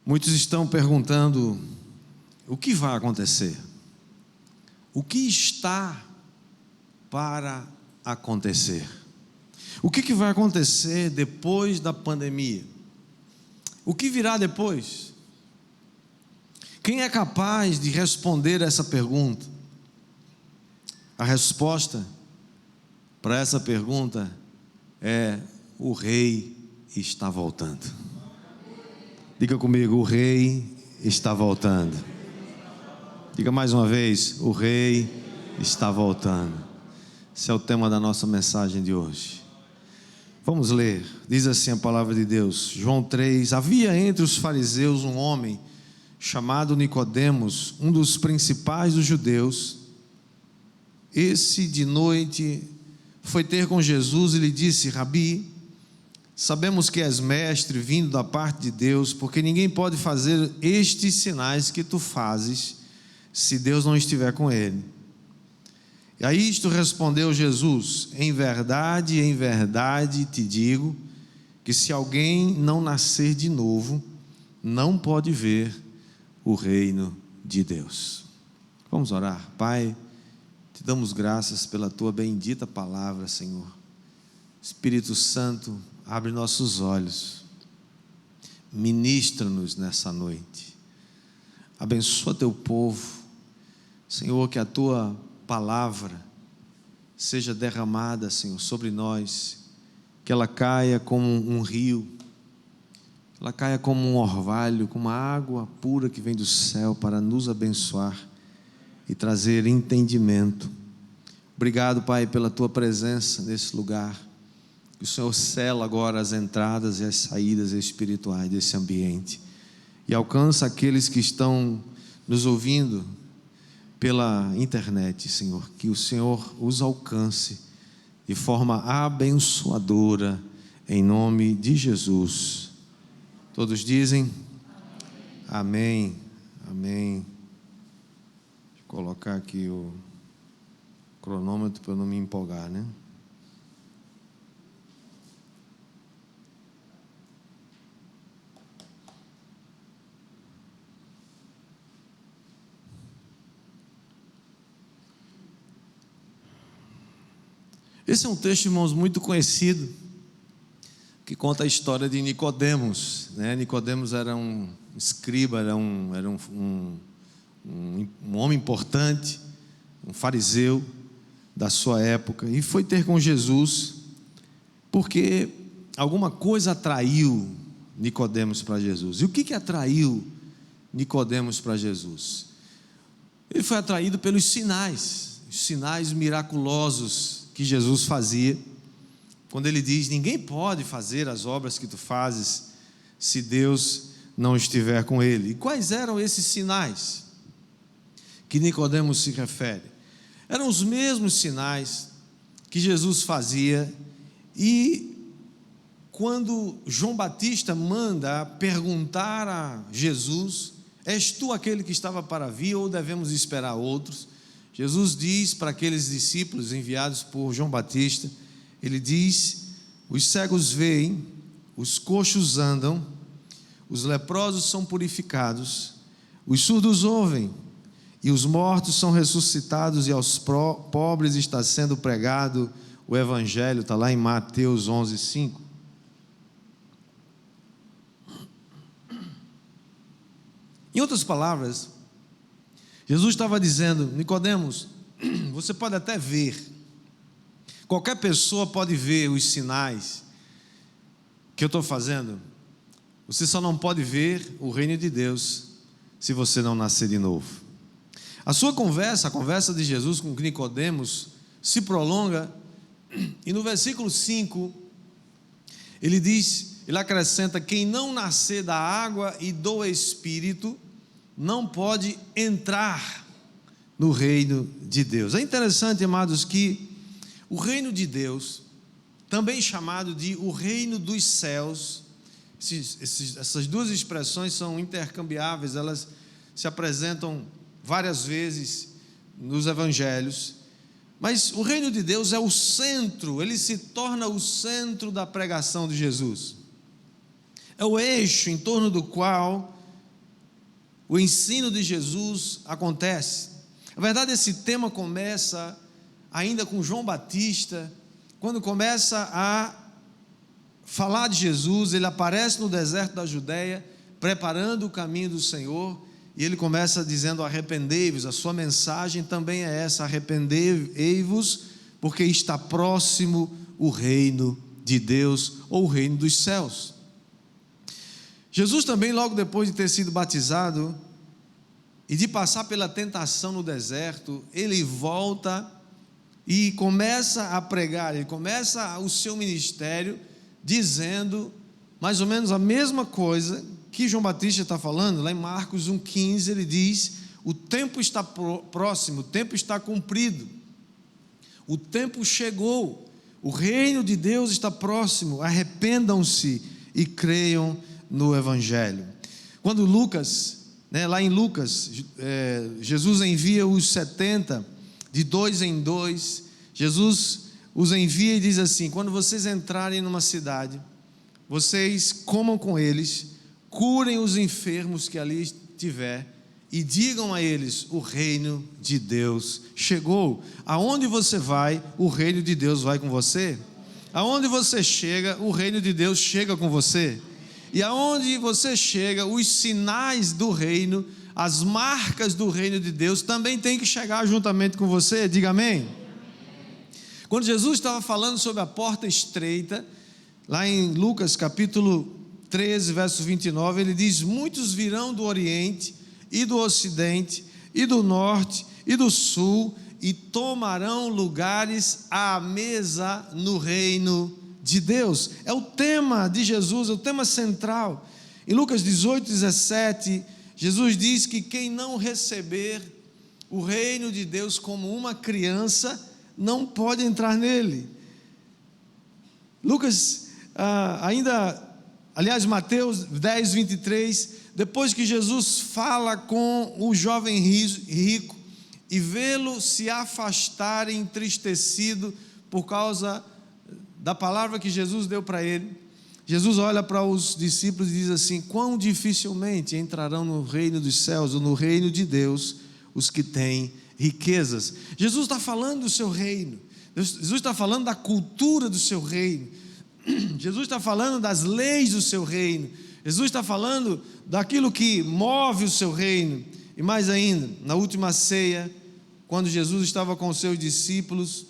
Muitos estão perguntando: o que vai acontecer? O que está para acontecer? O que vai acontecer depois da pandemia? O que virá depois? Quem é capaz de responder essa pergunta? A resposta para essa pergunta é: o Rei está voltando. Diga comigo: o Rei está voltando. Diga mais uma vez: o Rei está voltando. Esse é o tema da nossa mensagem de hoje. Vamos ler. Diz assim a palavra de Deus, João 3: havia entre os fariseus um homem chamado Nicodemos, um dos principais dos judeus. Esse de noite foi ter com Jesus e lhe disse: Rabi, sabemos que és mestre vindo da parte de Deus, porque ninguém pode fazer estes sinais que tu fazes se Deus não estiver com ele. E a isto respondeu Jesus: em verdade te digo, que se alguém não nascer de novo, não pode ver o reino de Deus. Vamos orar. Pai, te damos graças pela tua bendita palavra, Senhor. Espírito Santo, abre nossos olhos, ministra-nos nessa noite, abençoa teu povo, Senhor, que a tua palavra seja derramada, Senhor, sobre nós, que ela caia como um rio, ela caia como um orvalho, como uma água pura que vem do céu para nos abençoar e trazer entendimento. Obrigado, Pai, pela tua presença nesse lugar. Que o Senhor sela agora as entradas e as saídas espirituais desse ambiente e alcança aqueles que estão nos ouvindo pela internet, Senhor. Que o Senhor os alcance de forma abençoadora, em nome de Jesus. Todos dizem amém, amém. Deixa eu colocar aqui o cronômetro para eu não me empolgar, né? Esse é um texto, irmãos, muito conhecido, que conta a história de Nicodemos, né? Nicodemos era um escriba, era um homem importante, um fariseu da sua época, e foi ter com Jesus, porque alguma coisa atraiu Nicodemos para Jesus. E o que atraiu Nicodemos para Jesus? Ele foi atraído pelos sinais, os sinais miraculosos que Jesus fazia, quando ele diz: ninguém pode fazer as obras que tu fazes se Deus não estiver com ele. E quais eram esses sinais que Nicodemos se refere? Eram os mesmos sinais que Jesus fazia, e quando João Batista manda perguntar a Jesus: és tu aquele que estava para vir ou devemos esperar outros? Jesus diz para aqueles discípulos enviados por João Batista, ele diz: os cegos veem, os coxos andam, os leprosos são purificados, os surdos ouvem, e os mortos são ressuscitados, e aos pobres está sendo pregado o Evangelho. Está lá em Mateus 11:5. Em outras palavras, Jesus estava dizendo: Nicodemos, você pode até ver, qualquer pessoa pode ver os sinais que eu estou fazendo, você só não pode ver o reino de Deus se você não nascer de novo. A sua conversa, a conversa de Jesus com Nicodemos, se prolonga, e no versículo 5, ele diz, ele acrescenta: quem não nascer da água e do Espírito não pode entrar no reino de Deus. É interessante, amados, que o reino de Deus, também chamado de o reino dos céus, essas duas expressões são intercambiáveis, elas se apresentam várias vezes nos evangelhos, mas o reino de Deus é o centro, ele se torna o centro da pregação de Jesus, é o eixo em torno do qual o ensino de Jesus acontece. Na verdade, esse tema começa ainda com João Batista, quando começa a falar de Jesus. Ele aparece no deserto da Judéia, preparando o caminho do Senhor, e ele começa dizendo: arrependei-vos. A sua mensagem também é essa: arrependei-vos, porque está próximo o reino de Deus, ou o reino dos céus. Jesus também, logo depois de ter sido batizado e de passar pela tentação no deserto, ele volta e começa a pregar. Ele começa o seu ministério dizendo mais ou menos a mesma coisa que João Batista está falando. Lá em Marcos 1,15 ele diz: o tempo está próximo, o tempo está cumprido, o tempo chegou, o reino de Deus está próximo, arrependam-se e creiam no Evangelho. Quando Lucas, lá em Lucas, Jesus envia os 70, de 2 em 2, Jesus os envia e diz assim: quando vocês entrarem numa cidade, vocês comam com eles, curem os enfermos que ali tiver, e digam a eles: o reino de Deus chegou. Aonde você vai, o reino de Deus vai com você. Aonde você chega, o reino de Deus chega com você. E aonde você chega, os sinais do reino, as marcas do reino de Deus também tem que chegar juntamente com você. Diga amém. Quando Jesus estava falando sobre a porta estreita, lá em Lucas capítulo 13, verso 29, ele diz: muitos virão do Oriente e do Ocidente e do Norte e do Sul e tomarão lugares à mesa no reino de Deus. É o tema de Jesus, é o tema central. Em Lucas 18, 17, Jesus diz que quem não receber o reino de Deus como uma criança não pode entrar nele. Mateus 10, 23, depois que Jesus fala com o jovem rico e vê-lo se afastar entristecido por causa da palavra que Jesus deu para ele, Jesus olha para os discípulos e diz assim: quão dificilmente entrarão no reino dos céus, ou no reino de Deus, os que têm riquezas. Jesus está falando do seu reino, Jesus está falando da cultura do seu reino, Jesus está falando das leis do seu reino, Jesus está falando daquilo que move o seu reino. E mais ainda, na última ceia, quando Jesus estava com os seus discípulos,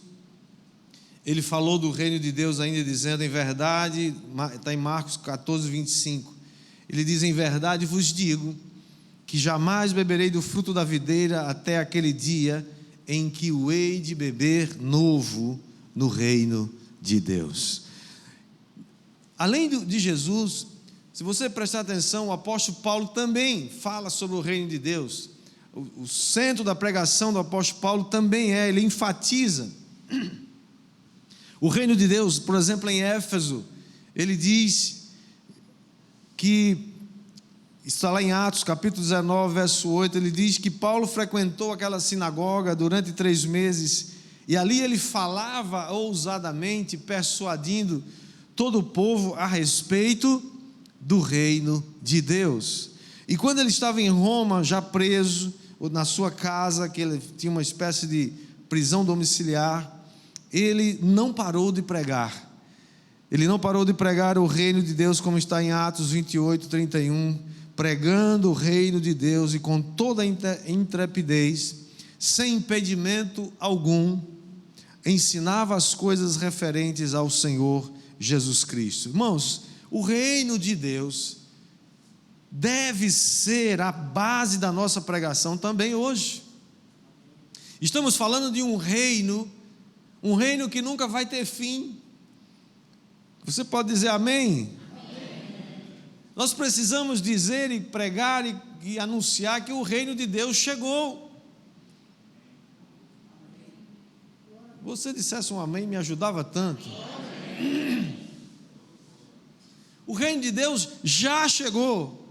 ele falou do reino de Deus ainda, dizendo: em verdade, está em Marcos 14, 25, ele diz: em verdade vos digo, que jamais beberei do fruto da videira até aquele dia em que o hei de beber novo no reino de Deus. Além de Jesus, se você prestar atenção, o apóstolo Paulo também fala sobre o reino de Deus. O centro da pregação do apóstolo Paulo também ele enfatiza o reino de Deus. Por exemplo, em Éfeso, ele diz que, está lá em Atos capítulo 19, verso 8, ele diz que Paulo frequentou aquela sinagoga durante 3 meses, e ali ele falava ousadamente, persuadindo todo o povo a respeito do reino de Deus. E quando ele estava em Roma, já preso, ou na sua casa, que ele tinha uma espécie de prisão domiciliar, ele não parou de pregar. Ele não parou de pregar o reino de Deus, como está em Atos 28, 31, pregando o reino de Deus e com toda a intrepidez, sem impedimento algum, ensinava as coisas referentes ao Senhor Jesus Cristo. Irmãos, o reino de Deus deve ser a base da nossa pregação também hoje. Estamos falando de um reino que nunca vai ter fim. Você pode dizer amém? Amém. Nós precisamos dizer e pregar e anunciar que o reino de Deus chegou. Você dissesse um amém, me ajudava tanto. Amém. O reino de Deus já chegou.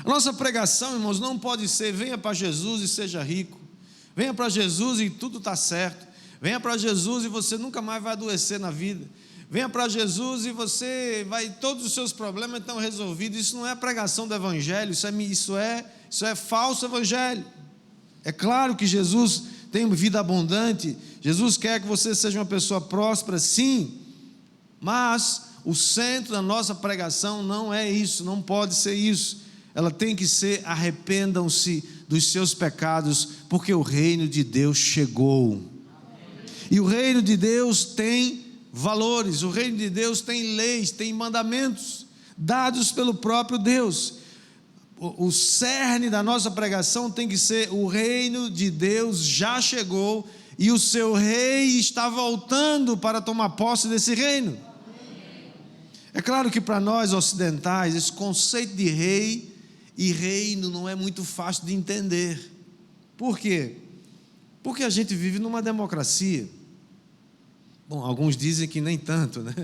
A nossa pregação, irmãos, não pode ser: venha para Jesus e seja rico, venha para Jesus e tudo está certo, venha para Jesus e você nunca mais vai adoecer na vida, Venha para Jesus e todos os seus problemas estão resolvidos. Isso não é pregação do evangelho, isso é falso evangelho. É claro que Jesus tem vida abundante, Jesus quer que você seja uma pessoa próspera, sim, mas o centro da nossa pregação não é isso, não pode ser isso. Ela tem que ser: arrependam-se dos seus pecados, porque o reino de Deus chegou. E o reino de Deus tem valores, o reino de Deus tem leis, tem mandamentos dados pelo próprio Deus. O cerne da nossa pregação tem que ser: o reino de Deus já chegou e o seu rei está voltando para tomar posse desse reino. É claro que para nós ocidentais esse conceito de rei e reino não é muito fácil de entender. Por quê? Porque a gente vive numa democracia. Bom, alguns dizem que nem tanto, né?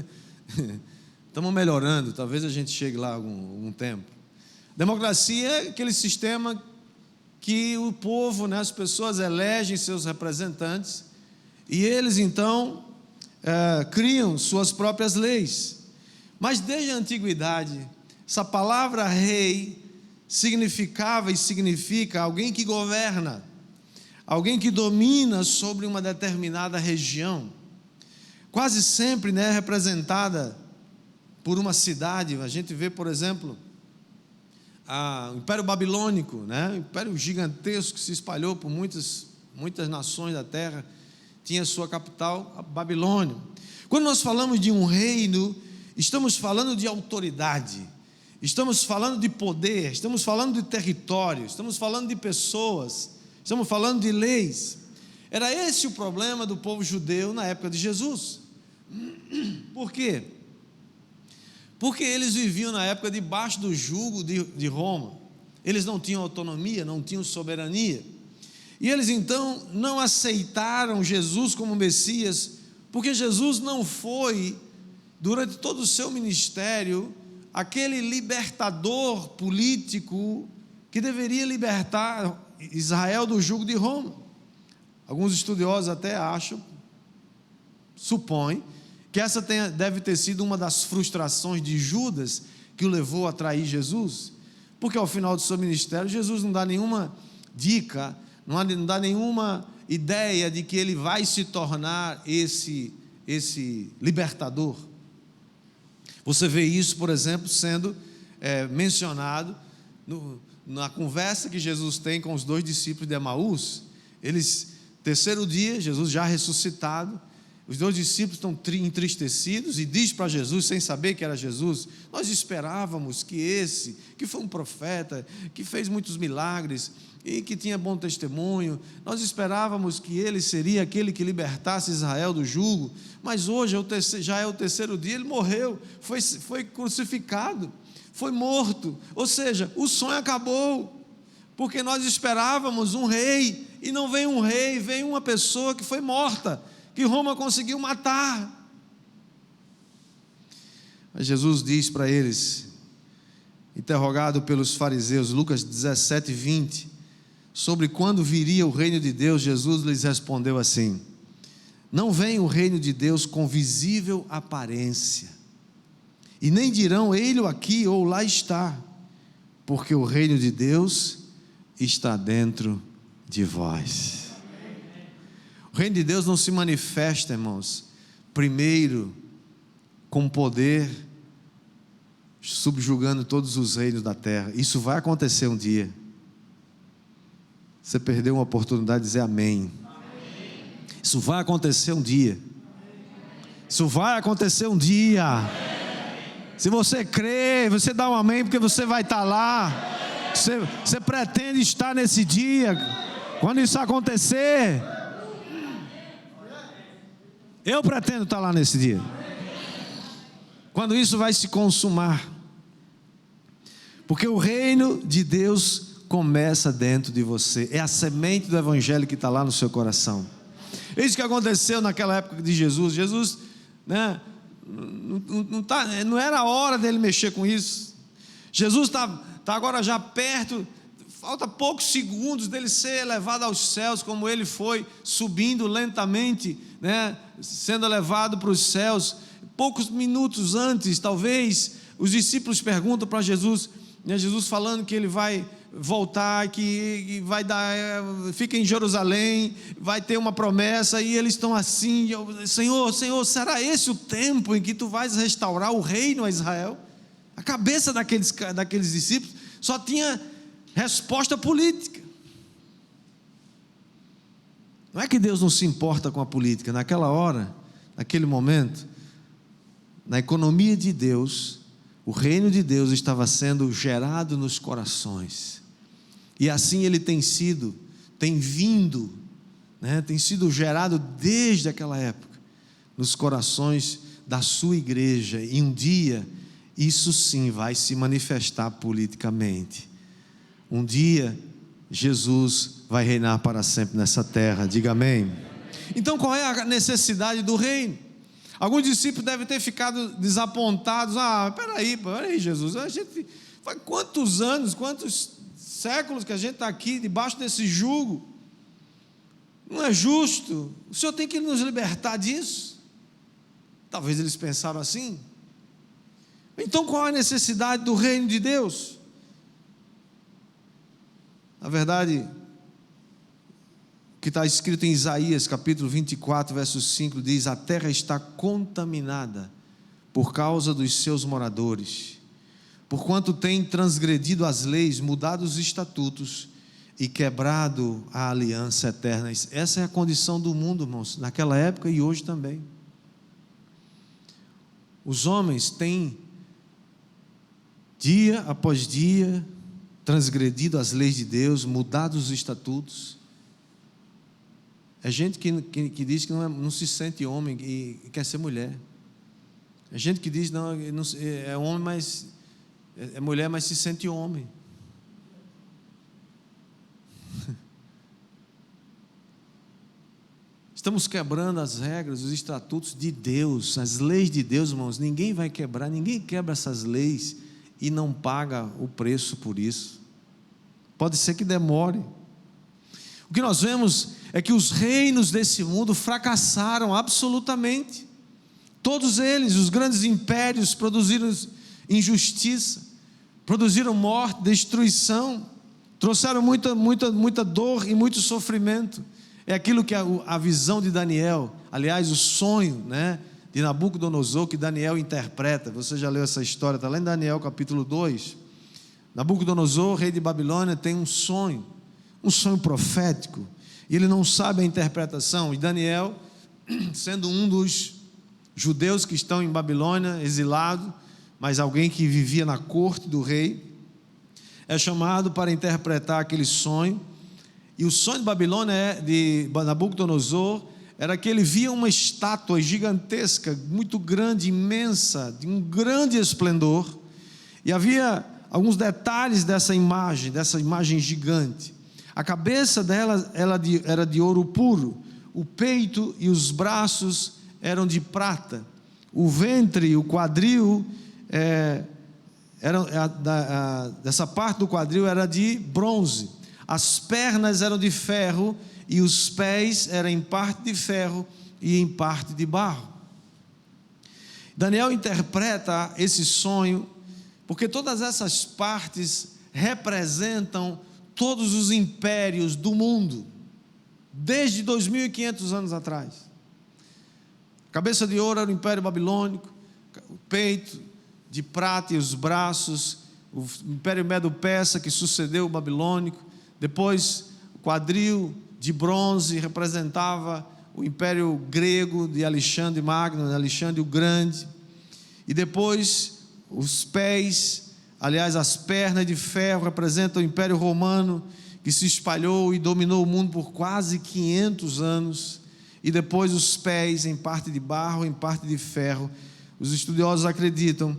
Estamos melhorando, talvez a gente chegue lá algum tempo. Democracia é aquele sistema que o povo, né, as pessoas elegem seus representantes e eles então criam suas próprias leis. Mas desde a antiguidade, essa palavra rei significava e significa alguém que governa, alguém que domina sobre uma determinada região, quase sempre, né, representada por uma cidade. A gente vê, por exemplo, o Império Babilônico, né? Um império gigantesco que se espalhou por muitas nações da terra, tinha sua capital, a Babilônia. Quando nós falamos de um reino, estamos falando de autoridade, estamos falando de poder, estamos falando de território, estamos falando de pessoas, estamos falando de leis. Era esse o problema do povo judeu na época de Jesus. Por quê? Porque eles viviam na época debaixo do jugo de Roma. Eles não tinham autonomia, não tinham soberania. E eles então não aceitaram Jesus como Messias, porque Jesus não foi, durante todo o seu ministério, aquele libertador político que deveria libertar Israel do jugo de Roma. Alguns estudiosos até supõem que essa deve ter sido uma das frustrações de Judas que o levou a trair Jesus, porque ao final do seu ministério Jesus não dá nenhuma dica, não dá nenhuma ideia de que ele vai se tornar esse libertador. Você vê isso, por exemplo, sendo mencionado na conversa que Jesus tem com os 2 discípulos de Emaús. Terceiro dia, Jesus já ressuscitado, os 2 discípulos estão entristecidos e diz para Jesus, sem saber que era Jesus: nós esperávamos que foi um profeta, que fez muitos milagres e que tinha bom testemunho, nós esperávamos que ele seria aquele que libertasse Israel do jugo, mas hoje já é o terceiro dia, ele morreu, foi crucificado, foi morto. Ou seja, o sonho acabou, porque nós esperávamos um rei, e não veio um rei, veio uma pessoa que foi morta, que Roma conseguiu matar. Mas Jesus diz para eles, interrogado pelos fariseus, Lucas 17, 20, sobre quando viria o reino de Deus, Jesus lhes respondeu assim: não vem o reino de Deus com visível aparência, e nem dirão ele aqui ou lá está, porque o reino de Deus está dentro de vós. O reino de Deus não se manifesta, irmãos, primeiro com poder, subjugando todos os reinos da terra. Isso vai acontecer um dia. Você perdeu uma oportunidade de dizer amém. Isso vai acontecer um dia. Isso vai acontecer um dia. Se você crê, você dá um amém, porque você vai estar lá. Você pretende estar nesse dia. Quando isso acontecer, eu pretendo estar lá nesse dia. Quando isso vai se consumar. Porque o reino de Deus começa dentro de você. É a semente do evangelho que está lá no seu coração. É isso que aconteceu naquela época de Jesus. Jesus, né, não era a hora dele mexer com isso. Jesus está agora já perto. Falta poucos segundos dele ser elevado aos céus, como ele foi subindo lentamente, né, sendo elevado para os céus. Poucos minutos antes, talvez, os discípulos perguntam para Jesus, né, Jesus falando que ele vai voltar, que vai dar, fica em Jerusalém, vai ter uma promessa, e eles estão assim: Senhor, Senhor, será esse o tempo em que tu vais restaurar o reino a Israel? A cabeça daqueles discípulos só tinha resposta política. Não é que Deus não se importa com a política. Naquela hora, naquele momento, na economia de Deus, o reino de Deus estava sendo gerado nos corações, e assim ele tem sido gerado desde aquela época, nos corações da sua igreja, e um dia, isso sim vai se manifestar politicamente. Um dia, Jesus vai reinar para sempre nessa terra, diga amém. Então qual é a necessidade do reino? Alguns discípulos devem ter ficado desapontados. Peraí Jesus, a gente, faz quantos anos, quantos séculos que a gente está aqui, debaixo desse jugo, não é justo, o Senhor tem que nos libertar disso. Talvez eles pensaram assim. Então qual é a necessidade do reino de Deus? Na verdade, o que está escrito em Isaías capítulo 24, verso 5 diz: a terra está contaminada por causa dos seus moradores, porquanto tem transgredido as leis, mudado os estatutos e quebrado a aliança eterna. Essa é a condição do mundo, irmãos, naquela época e hoje também. Os homens têm, dia após dia, transgredido as leis de Deus, mudado os estatutos. É gente que diz que não se sente homem e quer ser mulher. É gente que diz não é homem, mas é mulher, mas se sente homem. Estamos quebrando as regras, os estatutos de Deus, as leis de Deus, irmãos. Ninguém vai quebrar, ninguém quebra essas leis e não paga o preço por isso. Pode ser que demore. O que nós vemos é que os reinos desse mundo fracassaram absolutamente. Todos eles, os grandes impérios, produziram injustiça, produziram morte, destruição, trouxeram muita dor e muito sofrimento. É aquilo que a visão de Daniel, aliás, o sonho, de Nabucodonosor, que Daniel interpreta. Você já leu essa história, está lá em Daniel capítulo 2. Nabucodonosor, rei de Babilônia, tem um sonho profético, e ele não sabe a interpretação. E Daniel, sendo um dos judeus que estão em Babilônia, exilado, mas alguém que vivia na corte do rei, é chamado para interpretar aquele sonho. E o sonho de Babilônia, de Nabucodonosor, era que ele via uma estátua gigantesca, muito grande, imensa, de um grande esplendor, e havia alguns detalhes dessa imagem gigante. A cabeça dela era de ouro puro, o peito e os braços eram de prata, o ventre e o quadril, dessa parte do quadril era de bronze, as pernas eram de ferro, e os pés eram em parte de ferro e em parte de barro. Daniel interpreta esse sonho, porque todas essas partes representam todos os impérios do mundo, desde 2.500 anos atrás. A cabeça de ouro era o Império Babilônico, o peito de prata e os braços, o Império Medo-Persa, que sucedeu o Babilônico. Depois, o quadril de bronze representava o Império Grego de Alexandre Magno, de Alexandre o Grande. E depois, os pés, aliás, as pernas de ferro representam o Império Romano, que se espalhou e dominou o mundo por quase 500 anos. E depois os pés, em parte de barro, em parte de ferro. Os estudiosos acreditam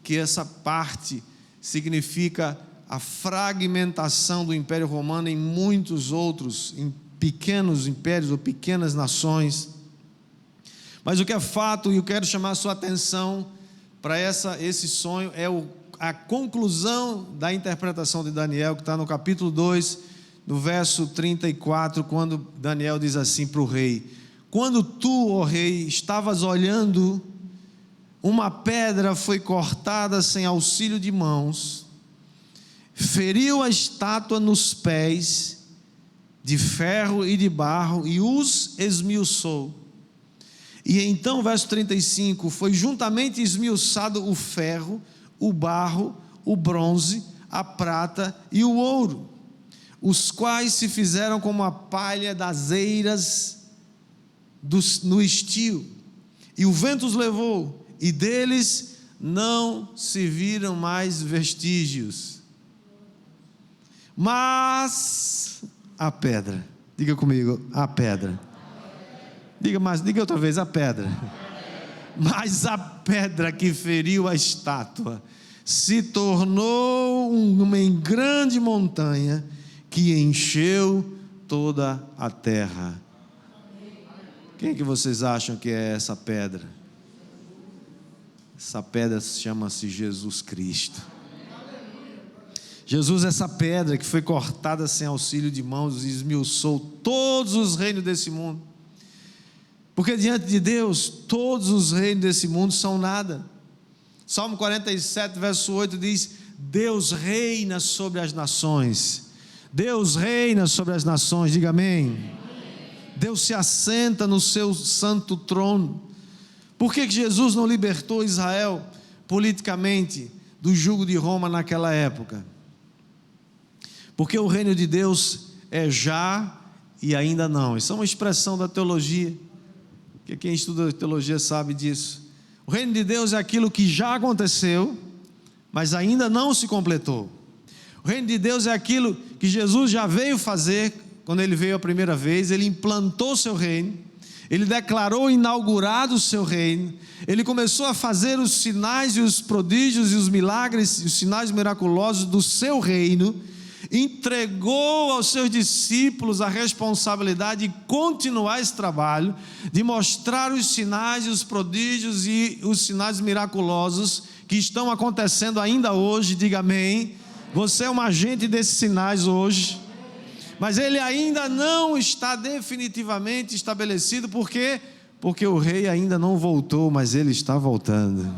que essa parte significa a fragmentação do Império Romano em muitos outros, em pequenos impérios ou pequenas nações. Mas o que é fato, e eu quero chamar a sua atenção para esse sonho, é a conclusão da interpretação de Daniel, que está no capítulo 2, no verso 34, quando Daniel diz assim para o rei: quando tu, ó rei, estavas olhando, uma pedra foi cortada sem auxílio de mãos, feriu a estátua nos pés, de ferro e de barro, e os esmiuçou. E então, verso 35, foi juntamente esmiuçado o ferro, o barro, o bronze, a prata e o ouro, os quais se fizeram como a palha das eiras no estio, e o vento os levou, e deles não se viram mais vestígios. Mas a pedra, diga comigo, a pedra. Diga outra vez, a pedra. Mas a pedra que feriu a estátua se tornou uma grande montanha que encheu toda a terra. Quem que vocês acham que é essa pedra? Essa pedra chama-se Jesus Cristo. Jesus é essa pedra que foi cortada sem auxílio de mãos e esmiuçou todos os reinos desse mundo. Porque diante de Deus, todos os reinos desse mundo são nada. Salmo 47, verso 8 diz: Deus reina sobre as nações. Deus reina sobre as nações, diga amém. Deus se assenta no seu santo trono. Por que Jesus não libertou Israel politicamente do jugo de Roma naquela época? Porque o reino de Deus é já e ainda não. Isso é uma expressão da teologia, que quem estuda teologia sabe disso. O reino de Deus é aquilo que já aconteceu, mas ainda não se completou. O reino de Deus é aquilo que Jesus já veio fazer. Quando ele veio a primeira vez, ele implantou seu reino, ele declarou inaugurado o seu reino, ele começou a fazer os sinais e os prodígios e os milagres, os sinais miraculosos do seu reino, entregou aos seus discípulos a responsabilidade de continuar esse trabalho, de mostrar os sinais e os prodígios e os sinais miraculosos que estão acontecendo ainda hoje, diga amém. Você é um agente desses sinais hoje, mas ele ainda não está definitivamente estabelecido. Por quê? Porque o rei ainda não voltou, mas ele está voltando.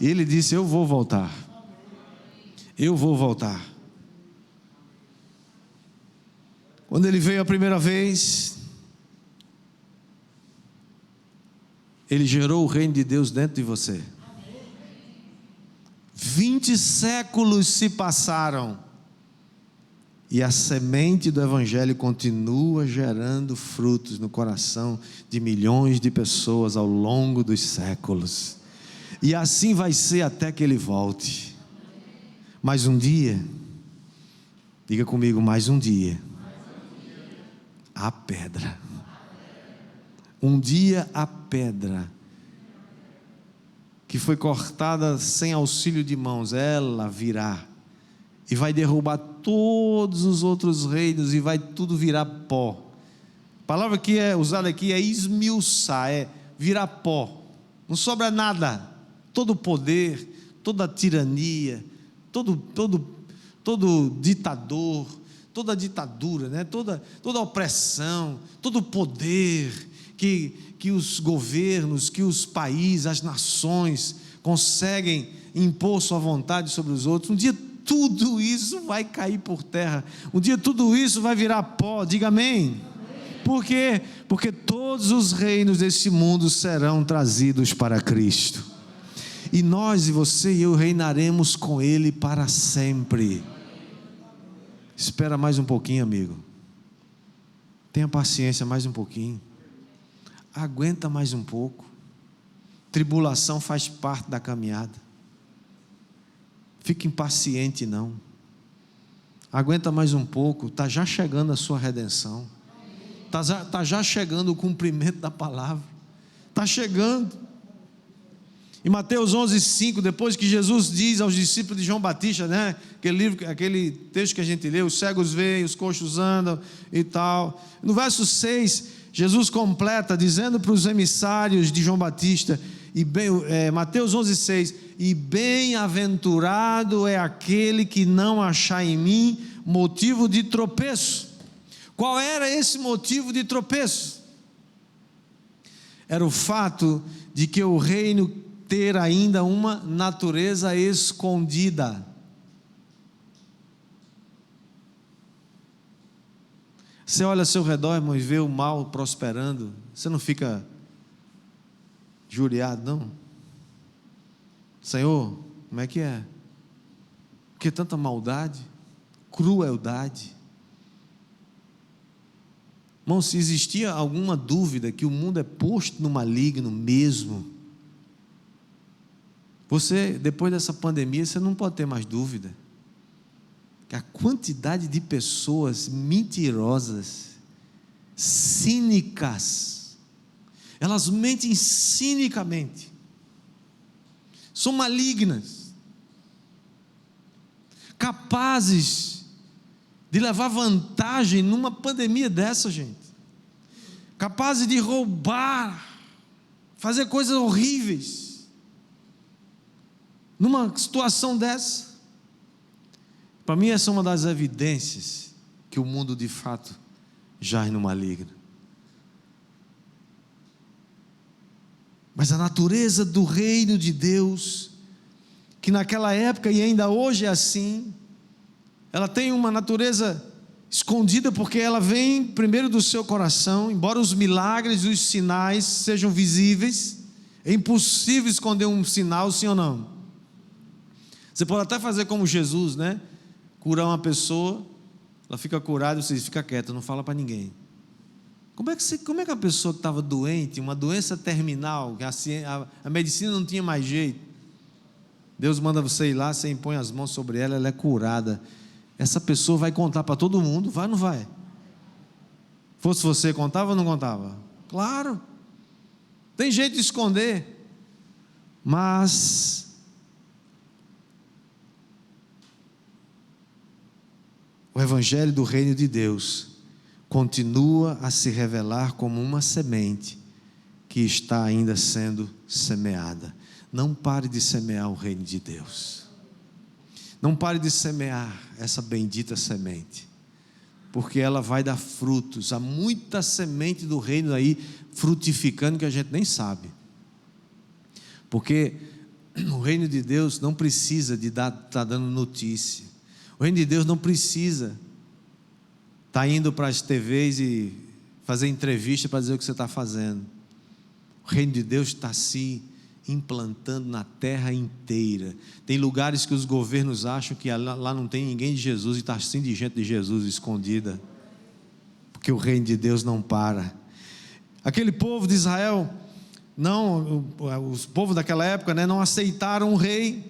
E ele disse: eu vou voltar, eu vou voltar. Quando ele veio a primeira vez, ele gerou o reino de Deus dentro de você. 20 séculos se passaram e a semente do evangelho continua gerando frutos no coração de milhões de pessoas ao longo dos séculos, e assim vai ser até que ele volte. Mas um dia, diga comigo, mais um dia, a pedra, um dia a pedra que foi cortada sem auxílio de mãos, ela virá e vai derrubar todos os outros reinos e vai tudo virar pó. A palavra que é usada aqui é esmiuçar, é virar pó, não sobra nada. Todo o poder, toda a tirania, todo ditador, toda a ditadura, né? toda a opressão, todo o poder que os governos, que os países, as nações conseguem impor sua vontade sobre os outros, um dia tudo isso vai cair por terra, um dia tudo isso vai virar pó, diga amém. Por quê? Porque todos os reinos desse mundo serão trazidos para Cristo, e nós, e você e eu, reinaremos com Ele para sempre. Espera mais um pouquinho, amigo, tenha paciência mais um pouquinho, aguenta mais um pouco. Tribulação faz parte da caminhada. Fique impaciente não, aguenta mais um pouco. Está já chegando a sua redenção, está já chegando o cumprimento da palavra, está chegando. Em Mateus 11:5, depois que Jesus diz aos discípulos de João Batista, né? Aquele texto que a gente leu, os cegos veem, os coxos andam e tal. No verso 6, Jesus completa dizendo para os emissários de João Batista, Mateus 11:6, e bem-aventurado é aquele que não achar em mim motivo de tropeço. Qual era esse motivo de tropeço? Era o fato de que o reino ter ainda uma natureza escondida. Você olha ao seu redor, irmão, e vê o mal prosperando, você não fica injuriado, não? Senhor, como é que é? Por que tanta maldade, crueldade? Irmão, se existia alguma dúvida que o mundo é posto no maligno mesmo, você, depois dessa pandemia, você não pode ter mais dúvida. Que a quantidade de pessoas mentirosas, cínicas, elas mentem cinicamente, são malignas, capazes de levar vantagem numa pandemia dessa, gente, capazes de roubar, fazer coisas horríveis, numa situação dessa. Para mim, essa é uma das evidências que o mundo de fato jaz no maligno. Mas a natureza do reino de Deus, que naquela época e ainda hoje é assim, ela tem uma natureza escondida, porque ela vem primeiro do seu coração. Embora os milagres e os sinais sejam visíveis, é impossível esconder um sinal, sim ou não? Você pode até fazer como Jesus, né? Curar uma pessoa, ela fica curada, você diz, fica quieta, não fala para ninguém. Como é que a pessoa que estava doente, uma doença terminal, que a medicina não tinha mais jeito, Deus manda você ir lá, você impõe as mãos sobre ela, ela é curada. Essa pessoa vai contar para todo mundo, vai ou não vai? Fosse você, contava ou não contava? Claro, tem jeito de esconder, mas o Evangelho do Reino de Deus continua a se revelar como uma semente que está ainda sendo semeada. Não pare de semear o Reino de Deus. Não pare de semear essa bendita semente, porque ela vai dar frutos. Há muita semente do reino aí frutificando que a gente nem sabe. Porque o reino de Deus não precisa de estar dando notícia. O reino de Deus não precisa estar indo para as TVs e fazer entrevista para dizer o que você está fazendo. O reino de Deus está se implantando na terra inteira. Tem lugares que os governos acham que lá não tem ninguém de Jesus, e está assim de gente de Jesus escondida, porque o reino de Deus não para. Aquele povo de Israel, os povos daquela época, né, não aceitaram o rei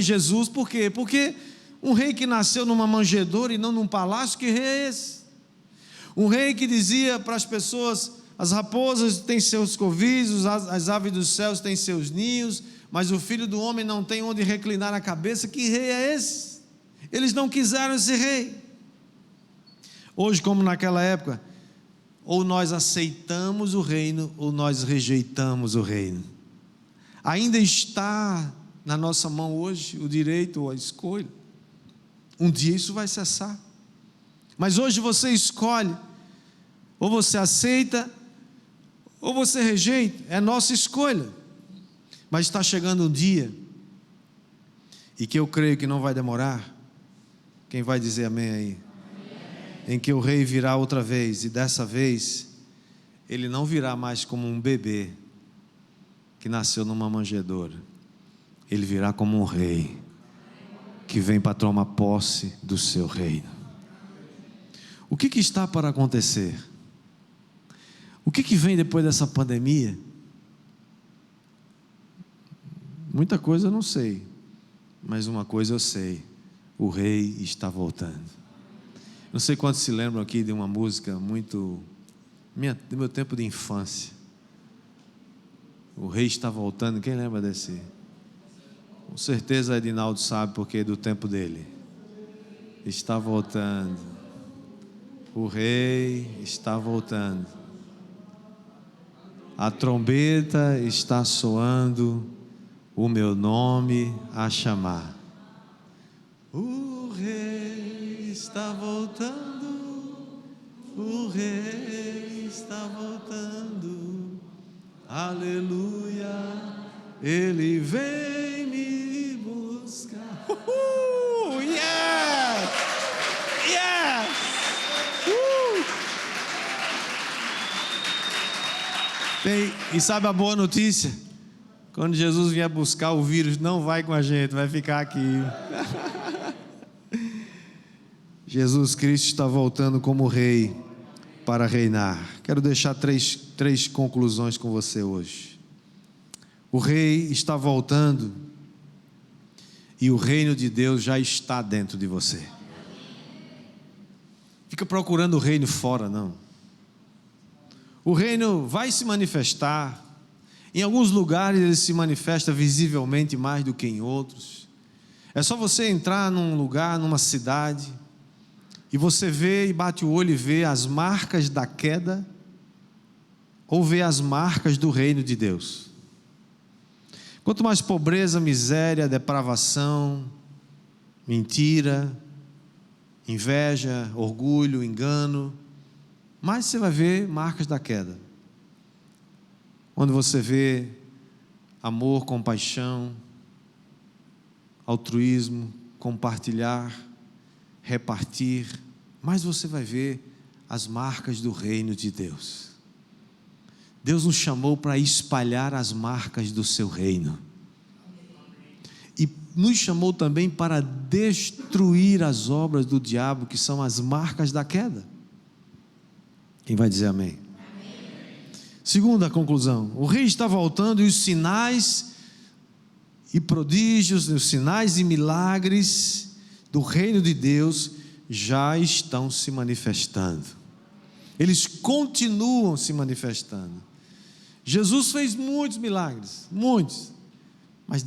Jesus. Por quê? Porque um rei que nasceu numa manjedoura e não num palácio, que rei é esse? Um rei que dizia para as pessoas: as raposas têm seus covis, as aves dos céus têm seus ninhos, mas o filho do homem não tem onde reclinar a cabeça. Que rei é esse? Eles não quiseram esse rei. Hoje, como naquela época, ou nós aceitamos o reino, ou nós rejeitamos o reino. Ainda está na nossa mão hoje o direito ou a escolha. Um dia isso vai cessar, mas hoje você escolhe, ou você aceita, ou você rejeita, é nossa escolha. Mas está chegando um dia, e que eu creio que não vai demorar. Quem vai dizer amém aí? Amém. Em que o rei virá outra vez, e dessa vez ele não virá mais como um bebê que nasceu numa manjedoura. Ele virá como um rei que vem para tomar posse do seu reino. O que está para acontecer? O que vem depois dessa pandemia? Muita coisa eu não sei, mas uma coisa eu sei: o rei está voltando. Não sei quantos se lembram aqui de uma música muito do meu tempo de infância. O rei está voltando. Quem lembra desse? Com certeza Edinaldo sabe, porque é do tempo dele. Está voltando. O rei está voltando. A trombeta está soando, o meu nome a chamar. O rei está voltando. O rei está voltando. Aleluia. Ele vem me buscar. Yes! Yes! E sabe a boa notícia? Quando Jesus vier buscar, o vírus não vai com a gente, vai ficar aqui. Jesus Cristo está voltando como rei para reinar. Quero deixar três conclusões com você hoje. O rei está voltando e o reino de Deus já está dentro de você. Fica procurando o reino fora, não. O reino vai se manifestar. Em alguns lugares ele se manifesta visivelmente mais do que em outros. É só você entrar num lugar, numa cidade, e você vê e bate o olho e vê as marcas da queda, ou vê as marcas do reino de Deus. Quanto mais pobreza, miséria, depravação, mentira, inveja, orgulho, engano, mais você vai ver marcas da queda. Quando você vê amor, compaixão, altruísmo, compartilhar, repartir, mais você vai ver as marcas do reino de Deus. Deus nos chamou para espalhar as marcas do seu reino. E nos chamou também para destruir as obras do diabo, que são as marcas da queda. Quem vai dizer amém? Segunda conclusão, o rei está voltando e os sinais e prodígios, os sinais e milagres do reino de Deus já estão se manifestando. Eles continuam se manifestando. Jesus fez muitos milagres, muitos. Mas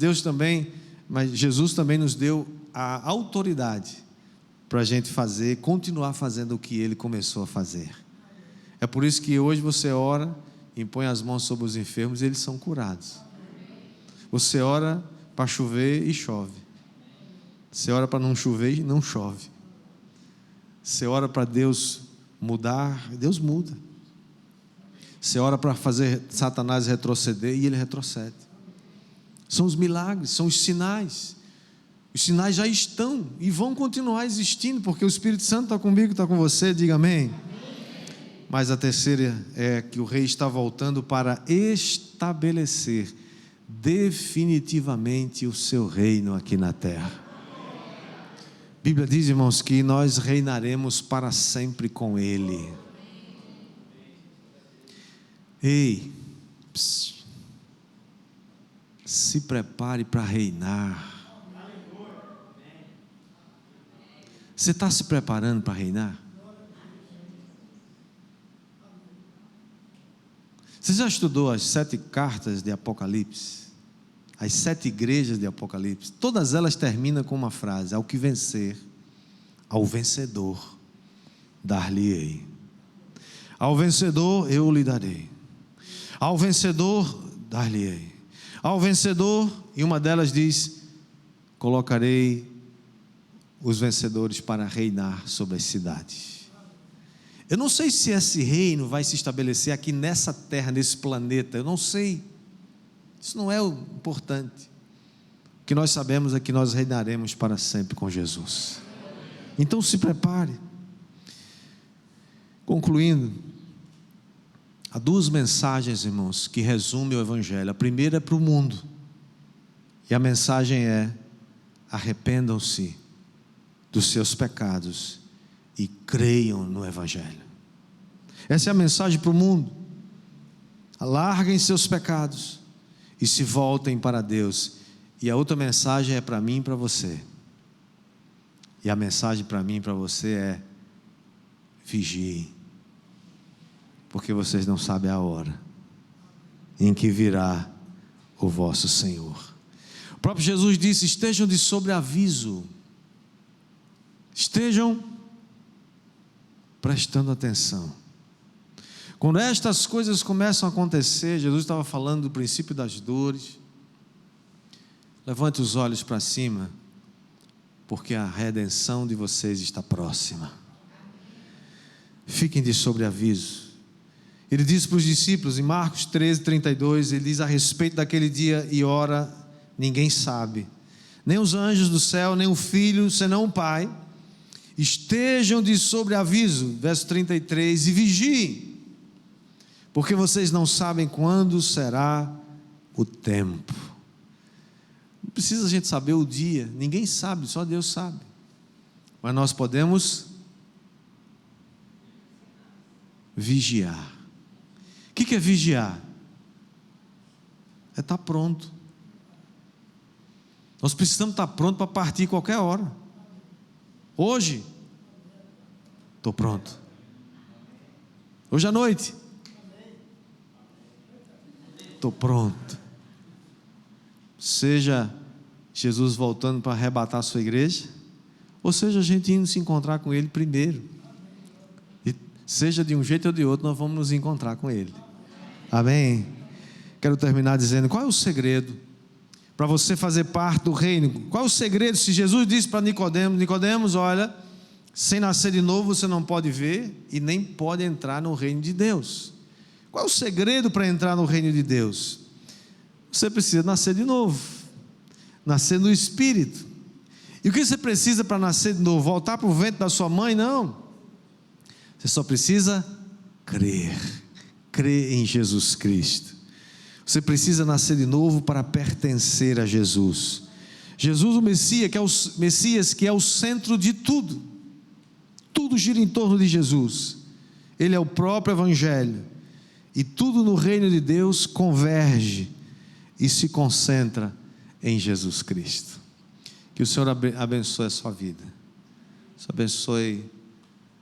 Jesus também nos deu a autoridade para a gente continuar fazendo o que Ele começou a fazer. É por isso que hoje você ora, impõe as mãos sobre os enfermos e eles são curados. Você ora para chover e chove. Você ora para não chover e não chove. Você ora para Deus mudar, Deus muda. Você ora para fazer Satanás retroceder e ele retrocede. São os milagres, são os sinais. Os sinais já estão e vão continuar existindo, porque o Espírito Santo está comigo, está com você, diga amém. Mas a terceira é que o rei está voltando para estabelecer definitivamente o seu reino aqui na terra. A Bíblia diz, irmãos, que nós reinaremos para sempre com Ele. Ei, se prepare para reinar. Você está se preparando para reinar? Você já estudou as 7 cartas de Apocalipse? As 7 igrejas de Apocalipse? Todas elas terminam com uma frase: ao que vencer, ao vencedor dar-lhe-ei. Ao vencedor eu lhe darei. Ao vencedor dar-lhe-ei. Ao vencedor, e uma delas diz: colocarei os vencedores para reinar sobre as cidades. Eu não sei se esse reino vai se estabelecer aqui nessa terra, nesse planeta, eu não sei. Isso não é o importante. O que nós sabemos é que nós reinaremos para sempre com Jesus. Então se prepare. Concluindo, há 2 mensagens, irmãos, que resumem o Evangelho. A primeira é para o mundo, e a mensagem é: arrependam-se dos seus pecados e creiam no Evangelho. Essa é a mensagem para o mundo. Larguem seus pecados e se voltem para Deus. E a outra mensagem é para mim e para você. E a mensagem para mim e para você é: vigiem, porque vocês não sabem a hora em que virá o vosso Senhor. O próprio Jesus disse: estejam de sobreaviso, estejam prestando atenção. Quando estas coisas começam a acontecer, Jesus estava falando do princípio das dores. Levante os olhos para cima, porque a redenção de vocês está próxima. Fiquem de sobreaviso. Ele diz para os discípulos, em Marcos 13:32, ele diz a respeito daquele dia e hora, ninguém sabe, nem os anjos do céu, nem o Filho, senão o Pai. Estejam de sobreaviso, verso 33, e vigiem, porque vocês não sabem quando será o tempo. Não precisa a gente saber o dia, ninguém sabe, só Deus sabe. Mas nós podemos vigiar. O que é vigiar? É estar pronto. Nós precisamos estar pronto para partir qualquer hora. Hoje, estou pronto. Hoje à noite, estou pronto. Seja Jesus voltando para arrebatar a sua igreja, ou seja a gente indo se encontrar com Ele primeiro. E seja de um jeito ou de outro, nós vamos nos encontrar com Ele. Amém? Quero terminar dizendo, qual é o segredo para você fazer parte do reino? Qual é o segredo? Se Jesus disse para Nicodemos, Nicodemos, olha, sem nascer de novo você não pode ver e nem pode entrar no reino de Deus. Qual é o segredo para entrar no reino de Deus? Você precisa nascer de novo, nascer no Espírito. E o que você precisa para nascer de novo? Voltar para o ventre da sua mãe? Não. Você só precisa crer em Jesus Cristo. Você precisa nascer de novo para pertencer a Jesus. Jesus, o Messias, que é o centro de tudo. Tudo gira em torno de Jesus. Ele é o próprio Evangelho. E tudo no reino de Deus converge e se concentra em Jesus Cristo. Que o Senhor abençoe a sua vida. Abençoe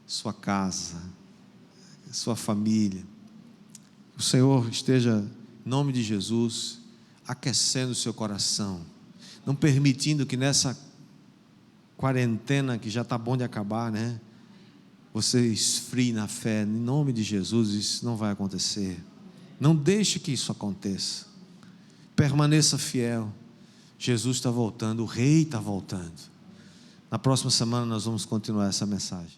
sua casa, sua família. O Senhor esteja, em nome de Jesus, aquecendo o seu coração, não permitindo que nessa quarentena, que já está bom de acabar, né? Você esfrie na fé. Em nome de Jesus, isso não vai acontecer. Não deixe que isso aconteça. Permaneça fiel. Jesus está voltando, o Rei está voltando. Na próxima semana nós vamos continuar essa mensagem.